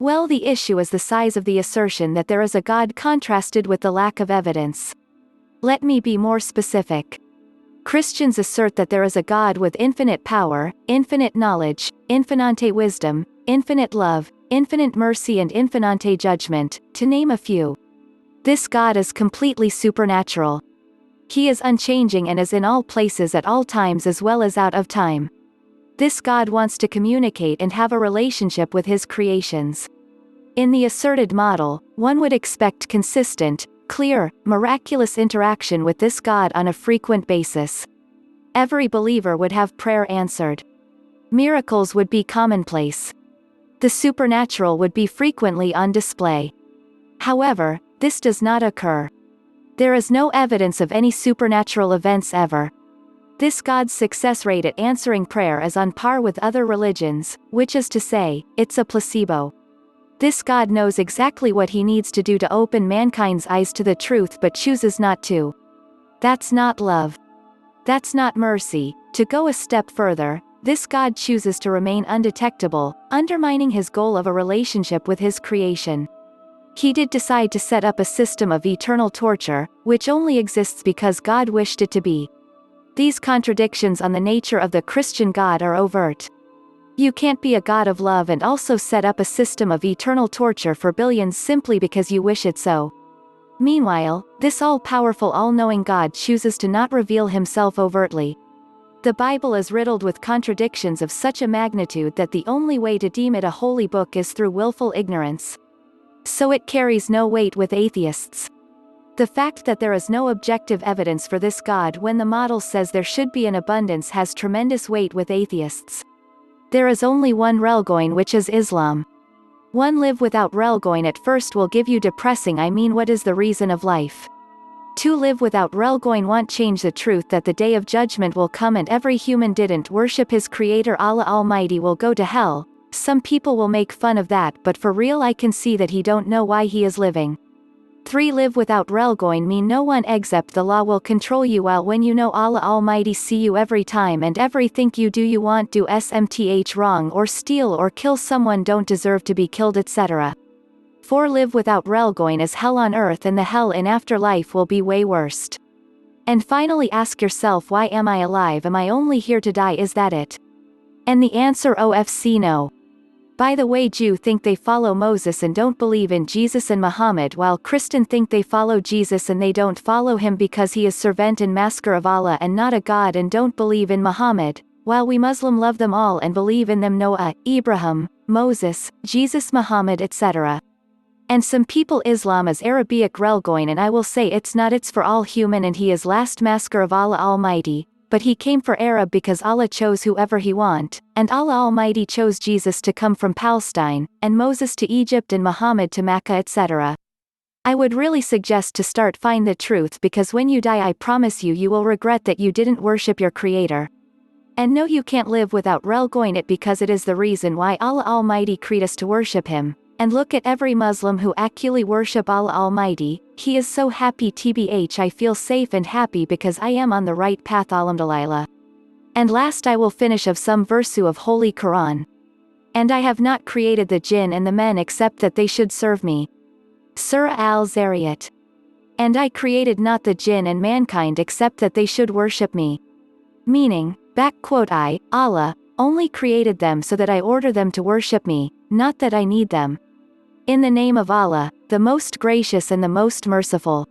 Well, the issue is the size of the assertion that there is a God contrasted with the lack of evidence. Let me be more specific. Christians assert that there is a God with infinite power, infinite knowledge, infinite wisdom, infinite love, infinite mercy and infinite judgment, to name a few. This God is completely supernatural. He is unchanging and is in all places at all times as well as out of time. This God wants to communicate and have a relationship with his creations. In the asserted model, one would expect consistent, clear, miraculous interaction with this God on a frequent basis. Every believer would have prayer answered. Miracles would be commonplace. The supernatural would be frequently on display. However, this does not occur. There is no evidence of any supernatural events ever. This God's success rate at answering prayer is on par with other religions, which is to say, it's a placebo. This God knows exactly what he needs to do to open mankind's eyes to the truth but chooses not to. That's not love. That's not mercy. To go a step further, this God chooses to remain undetectable, undermining his goal of a relationship with his creation. He did decide to set up a system of eternal torture, which only exists because God wished it to be. These contradictions on the nature of the Christian God are overt. You can't be a God of love and also set up a system of eternal torture for billions simply because you wish it so. Meanwhile, this all-powerful all-knowing God chooses to not reveal himself overtly. The Bible is riddled with contradictions of such a magnitude that the only way to deem it a holy book is through willful ignorance. So it carries no weight with atheists. The fact that there is no objective evidence for this God when the model says there should be an abundance has tremendous weight with atheists. There is only one religion, which is Islam. One live without religion at first will give you depressing what is the reason of life? To live without religion won't change the truth that the day of judgment will come and every human didn't worship his creator Allah Almighty will go to hell. Some people will make fun of that, but for real I can see that he don't know why he is living. 3. Live without religion mean no one except the law will control you, while when you know Allah Almighty see you every time and everything you do you want do smth wrong or steal or kill someone don't deserve to be killed etc. 4. Live without religion is hell on earth and the hell in afterlife will be way worst. And finally ask yourself, why am I alive? Am I only here to die? Is that it? And the answer OFC no. By the way, Jew think they follow Moses and don't believe in Jesus and Muhammad, while Christian think they follow Jesus and they don't follow him because he is servant and masker of Allah and not a God, and don't believe in Muhammad, while we Muslim love them all and believe in them: Noah, Ibrahim, Moses, Jesus, Muhammad etc. And some people Islam is Arabic religion, and I will say it's not. It's for all human and he is last masker of Allah Almighty. But he came for Arab because Allah chose whoever he want, and Allah Almighty chose Jesus to come from Palestine, and Moses to Egypt and Muhammad to Mecca etc. I would really suggest to start find the truth, because when you die I promise you will regret that you didn't worship your creator. And no, you can't live without religion it because it is the reason why Allah Almighty created us to worship him. And look at every Muslim who actually worship Allah Almighty, he is so happy. Tbh, I feel safe and happy because I am on the right path. Alhamdulillah. And last I will finish of some versu of Holy Quran. And I have not created the jinn and the men except that they should serve me. Surah Al-Zariyat. And I created not the jinn and mankind except that they should worship me. Meaning, I, Allah, only created them so that I order them to worship me, not that I need them. In the name of Allah, the most gracious and the most merciful.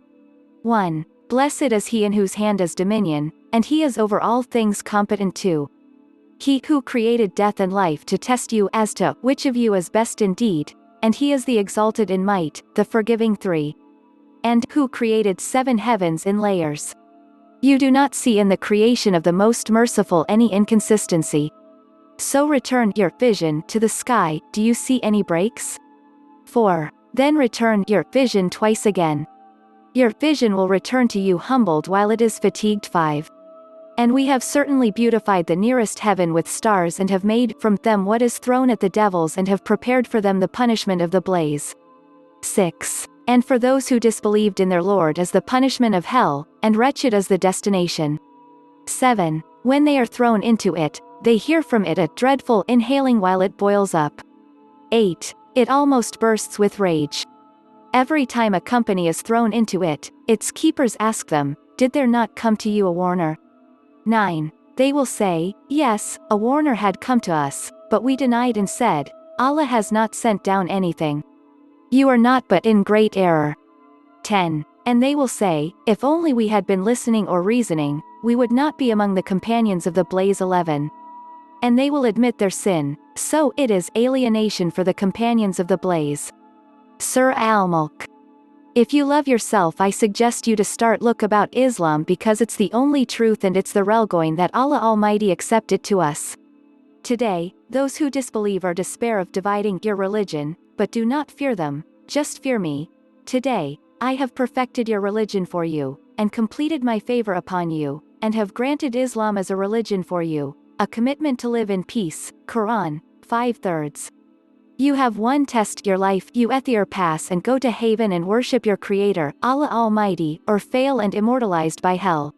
1. Blessed is he in whose hand is dominion, and he is over all things competent. 2. He who created death and life to test you as to which of you is best indeed, and he is the exalted in might, the forgiving. 3. And who created 7 heavens in layers. You do not see in the creation of the most merciful any inconsistency. So return your vision to the sky. Do you see any breaks? 4. Then return your vision twice again. Your vision will return to you humbled while it is fatigued. 5. And we have certainly beautified the nearest heaven with stars and have made from them what is thrown at the devils and have prepared for them the punishment of the blaze. 6. And for those who disbelieved in their Lord is the punishment of hell, and wretched is the destination. 7. When they are thrown into it, they hear from it a dreadful inhaling while it boils up. 8. It almost bursts with rage. Every time a company is thrown into it, its keepers ask them, "Did there not come to you a warner?" 9. They will say, "Yes, a warner had come to us, but we denied and said, Allah has not sent down anything. You are not but in great error." 10. And they will say, "If only we had been listening or reasoning, we would not be among the companions of the blaze." 11. And they will admit their sin, so it is alienation for the companions of the blaze. Surah Al-Mulk. If you love yourself, I suggest you to start look about Islam because it's the only truth and it's the religion that Allah Almighty accepted to us. Today, those who disbelieve or despair of dividing your religion, but do not fear them, just fear me. Today, I have perfected your religion for you, and completed my favor upon you, and have granted Islam as a religion for you, a commitment to live in peace. Quran 5/3. You have one test your life, you either pass and go to heaven and worship your Creator, Allah Almighty, or fail and immortalized by hell.